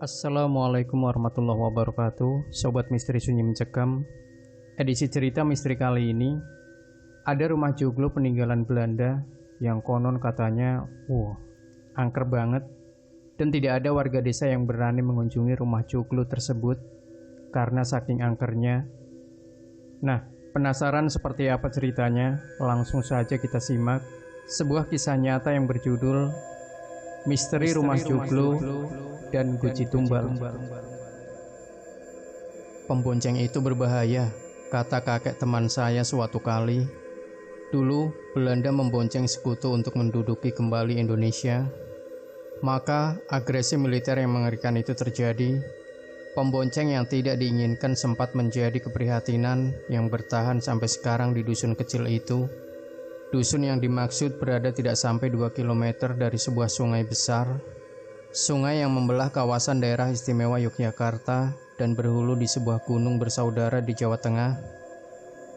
Assalamualaikum warahmatullahi wabarakatuh. Sobat Misteri Sunyi Mencekam. Edisi cerita misteri kali ini, ada rumah joglo peninggalan Belanda yang konon katanya angker banget, dan tidak ada warga desa yang berani mengunjungi rumah joglo tersebut karena saking angkernya. Nah, penasaran seperti apa ceritanya? Langsung saja kita simak sebuah kisah nyata yang berjudul Misteri Rumah Joglo dan Guci Tumbal. Pembonceng itu berbahaya, kata kakek teman saya suatu kali. Dulu, Belanda membonceng sekutu untuk menduduki kembali Indonesia. Maka, agresi militer yang mengerikan itu terjadi. Pembonceng yang tidak diinginkan sempat menjadi keprihatinan yang bertahan sampai sekarang di dusun kecil itu. Dusun yang dimaksud berada tidak sampai 2 km dari sebuah sungai besar. Sungai yang membelah kawasan daerah istimewa Yogyakarta dan berhulu di sebuah gunung bersaudara di Jawa Tengah.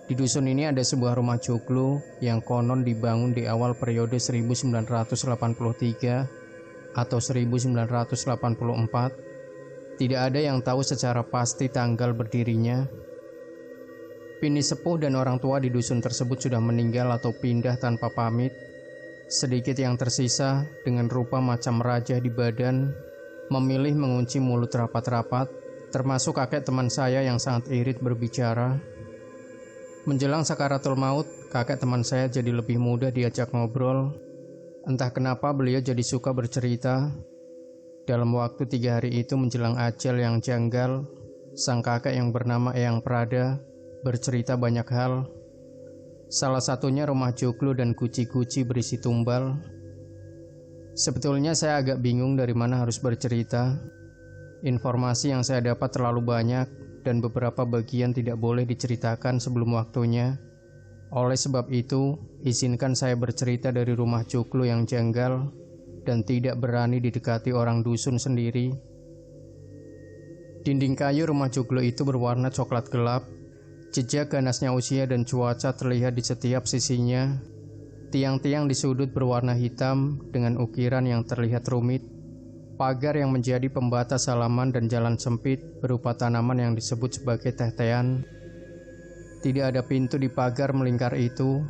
Di dusun ini ada sebuah rumah joglo yang konon dibangun di awal periode 1983 atau 1984. Tidak ada yang tahu secara pasti tanggal berdirinya. Bini sepuh dan orang tua di dusun tersebut sudah meninggal atau pindah tanpa pamit. Sedikit yang tersisa dengan rupa macam raja di badan, memilih mengunci mulut rapat-rapat, termasuk kakek teman saya yang sangat irit berbicara. Menjelang sakaratul maut, kakek teman saya jadi lebih mudah diajak ngobrol. Entah kenapa beliau jadi suka bercerita. Dalam waktu 3 hari itu menjelang ajal yang janggal, sang kakek yang bernama Eyang Prada bercerita banyak hal. Salah satunya rumah joglo dan guci-guci berisi tumbal. Sebetulnya saya agak bingung dari mana harus bercerita. Informasi yang saya dapat terlalu banyak dan beberapa bagian tidak boleh diceritakan sebelum waktunya. Oleh sebab itu, izinkan saya bercerita dari rumah joglo yang janggal dan tidak berani didekati orang dusun sendiri. Dinding kayu rumah joglo itu berwarna coklat gelap. Jejak ganasnya usia dan cuaca terlihat di setiap sisinya. Tiang-tiang di sudut berwarna hitam dengan ukiran yang terlihat rumit. Pagar yang menjadi pembatas halaman dan jalan sempit berupa tanaman yang disebut sebagai tetean. Tidak ada pintu di pagar melingkar itu.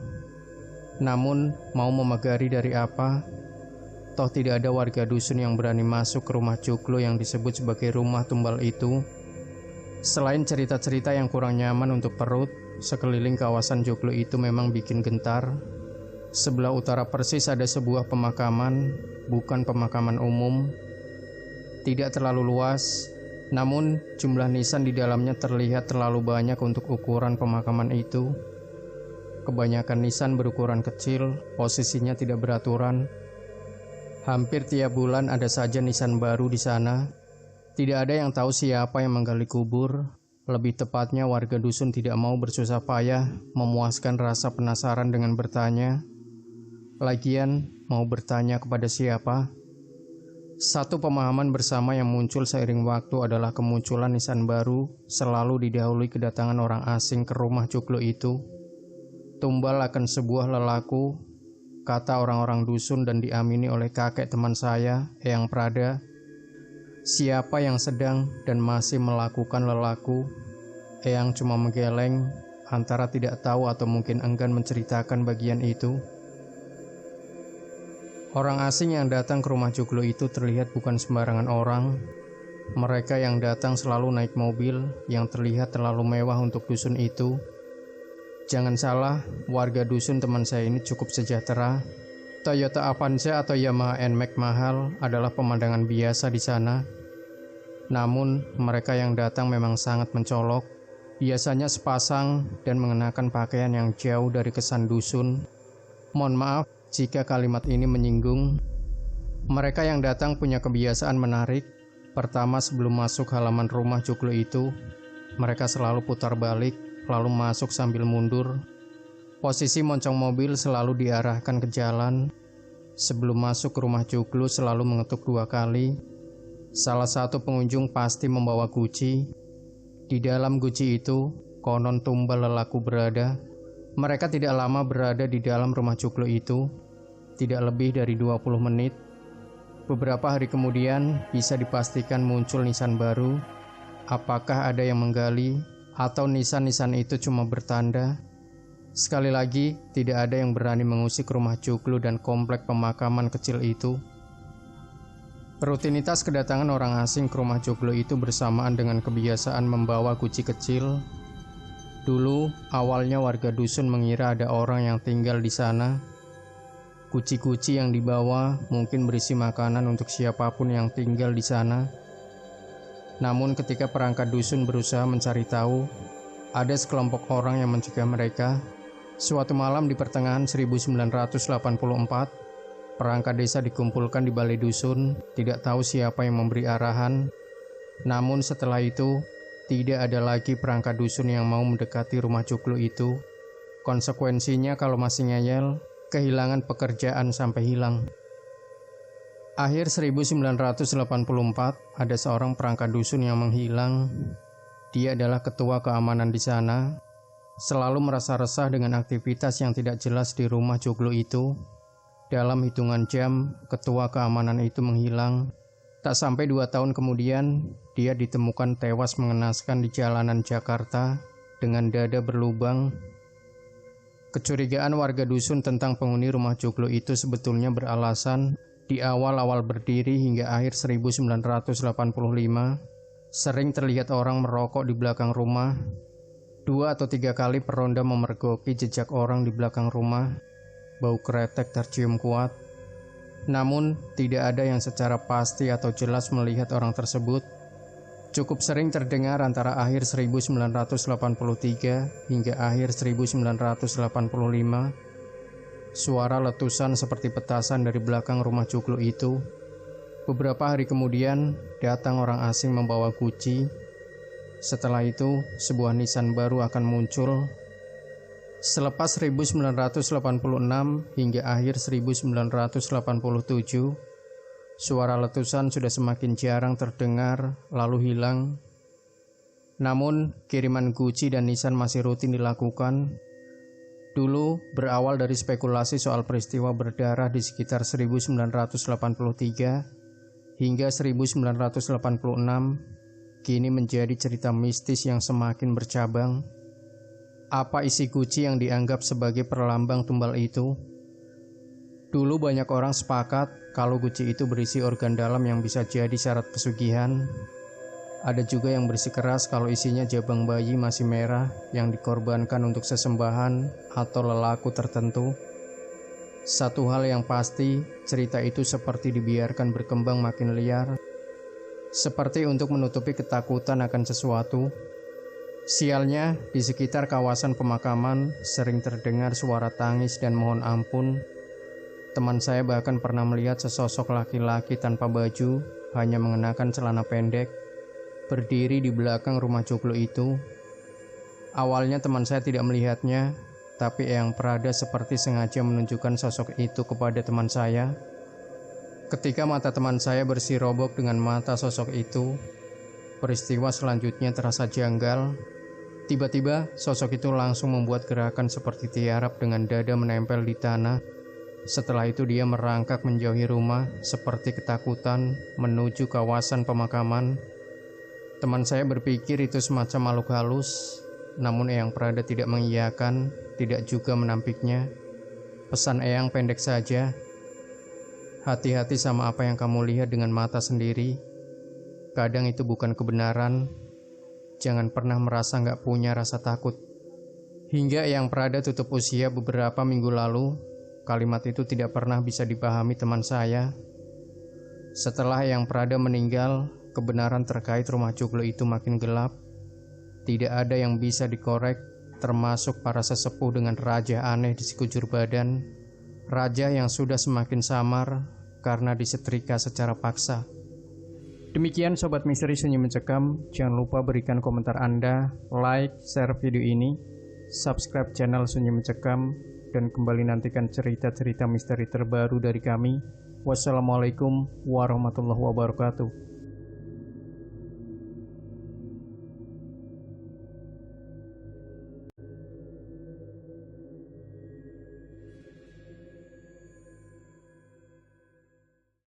Namun, mau memagari dari apa? Toh tidak ada warga dusun yang berani masuk ke rumah joglo yang disebut sebagai rumah tumbal itu. Selain cerita-cerita yang kurang nyaman untuk perut, sekeliling kawasan joglo itu memang bikin gentar. Sebelah utara persis ada sebuah pemakaman, bukan pemakaman umum. Tidak terlalu luas, namun jumlah nisan di dalamnya terlihat terlalu banyak untuk ukuran pemakaman itu. Kebanyakan nisan berukuran kecil, posisinya tidak beraturan. Hampir tiap bulan ada saja nisan baru di sana. Tidak ada yang tahu siapa yang menggali kubur. Lebih tepatnya warga dusun tidak mau bersusah payah memuaskan rasa penasaran dengan bertanya. Lagian, mau bertanya kepada siapa? Satu pemahaman bersama yang muncul seiring waktu adalah kemunculan nisan baru selalu didahului kedatangan orang asing ke rumah joglo itu. Tumbal akan sebuah lelaku, kata orang-orang dusun dan diamini oleh kakek teman saya, Eyang Prada. Siapa yang sedang dan masih melakukan lelaku? Eyang cuma menggeleng, antara tidak tahu atau mungkin enggan menceritakan bagian itu. Orang asing yang datang ke rumah joglo itu terlihat bukan sembarangan orang. Mereka yang datang selalu naik mobil yang terlihat terlalu mewah untuk dusun itu. Jangan salah, warga dusun teman saya ini cukup sejahtera. Toyota Avanza atau Yamaha NMAX mahal adalah pemandangan biasa di sana. Namun, mereka yang datang memang sangat mencolok. Biasanya sepasang dan mengenakan pakaian yang jauh dari kesan dusun. Mohon maaf jika kalimat ini menyinggung. Mereka yang datang punya kebiasaan menarik. Pertama, sebelum masuk halaman rumah joglo itu, mereka selalu putar balik, lalu masuk sambil mundur. Posisi moncong mobil selalu diarahkan ke jalan. Sebelum masuk ke rumah joglo selalu mengetuk 2 kali. Salah satu pengunjung pasti membawa guci. Di dalam guci itu, konon tumbal lelaku berada. Mereka tidak lama berada di dalam rumah joglo itu, tidak lebih dari 20 menit. Beberapa hari kemudian bisa dipastikan muncul nisan baru. Apakah ada yang menggali atau nisan-nisan itu cuma bertanda? Sekali lagi, tidak ada yang berani mengusik rumah Joglo dan komplek pemakaman kecil itu. Rutinitas kedatangan orang asing ke rumah Joglo itu bersamaan dengan kebiasaan membawa guci kecil. Dulu, awalnya warga dusun mengira ada orang yang tinggal di sana. Guci-guci yang dibawa mungkin berisi makanan untuk siapapun yang tinggal di sana. Namun ketika perangkat dusun berusaha mencari tahu, ada sekelompok orang yang mencegah mereka. Suatu malam di pertengahan 1984, perangkat desa dikumpulkan di balai dusun, tidak tahu siapa yang memberi arahan. Namun setelah itu, tidak ada lagi perangkat dusun yang mau mendekati rumah Joglo itu. Konsekuensinya kalau masih ngeyel, kehilangan pekerjaan sampai hilang. Akhir 1984, ada seorang perangkat dusun yang menghilang. Dia adalah ketua keamanan di sana, selalu merasa resah dengan aktivitas yang tidak jelas di rumah Joglo itu. Dalam hitungan jam, ketua keamanan itu menghilang. Tak sampai 2 tahun kemudian, dia ditemukan tewas mengenaskan di jalanan Jakarta dengan dada berlubang. Kecurigaan warga dusun tentang penghuni rumah Joglo itu sebetulnya beralasan di awal-awal berdiri hingga akhir 1985, sering terlihat orang merokok di belakang rumah. 2 atau 3 kali peronda memergoki jejak orang di belakang rumah. Bau kretek tercium kuat. Namun, tidak ada yang secara pasti atau jelas melihat orang tersebut. Cukup sering terdengar antara akhir 1983 hingga akhir 1985, suara letusan seperti petasan dari belakang rumah Joglo itu. Beberapa hari kemudian, datang orang asing membawa guci. Setelah itu, sebuah nisan baru akan muncul. Selepas 1986 hingga akhir 1987, suara letusan sudah semakin jarang terdengar, lalu hilang. Namun, kiriman guci dan nisan masih rutin dilakukan. Dulu, berawal dari spekulasi soal peristiwa berdarah di sekitar 1983 hingga 1986, kini menjadi cerita mistis yang semakin bercabang. Apa isi guci yang dianggap sebagai perlambang tumbal itu? Dulu banyak orang sepakat kalau guci itu berisi organ dalam yang bisa jadi syarat pesugihan. Ada juga yang bersikeras kalau isinya jabang bayi masih merah yang dikorbankan untuk sesembahan atau lelaku tertentu. Satu hal yang pasti, cerita itu seperti dibiarkan berkembang makin liar, seperti untuk menutupi ketakutan akan sesuatu. Sialnya, di sekitar kawasan pemakaman sering terdengar suara tangis dan mohon ampun. Teman saya bahkan pernah melihat sesosok laki-laki tanpa baju, hanya mengenakan celana pendek, berdiri di belakang rumah Joglo itu. Awalnya teman saya tidak melihatnya, tapi Eyang Prada seperti sengaja menunjukkan sosok itu kepada teman saya. Ketika mata teman saya bersirobok dengan mata sosok itu, peristiwa selanjutnya terasa janggal. Tiba-tiba, sosok itu langsung membuat gerakan seperti tiarap dengan dada menempel di tanah. Setelah itu dia merangkak menjauhi rumah seperti ketakutan menuju kawasan pemakaman. Teman saya berpikir itu semacam makhluk halus, namun Eyang Prada tidak mengiyakan, tidak juga menampiknya. Pesan Eyang pendek saja, hati-hati sama apa yang kamu lihat dengan mata sendiri. Kadang itu bukan kebenaran. Jangan pernah merasa nggak punya rasa takut. Hingga Eyang Prada tutup usia beberapa minggu lalu, kalimat itu tidak pernah bisa dipahami teman saya. Setelah Eyang Prada meninggal, kebenaran terkait rumah Joglo itu makin gelap. Tidak ada yang bisa dikorek, termasuk para sesepuh dengan raja aneh di sekujur badan. Raja yang sudah semakin samar karena disetrika secara paksa. Demikian Sobat Misteri Sunyi Mencekam, jangan lupa berikan komentar Anda, like, share video ini, subscribe channel Sunyi Mencekam, dan kembali nantikan cerita-cerita misteri terbaru dari kami. Wassalamualaikum warahmatullahi wabarakatuh.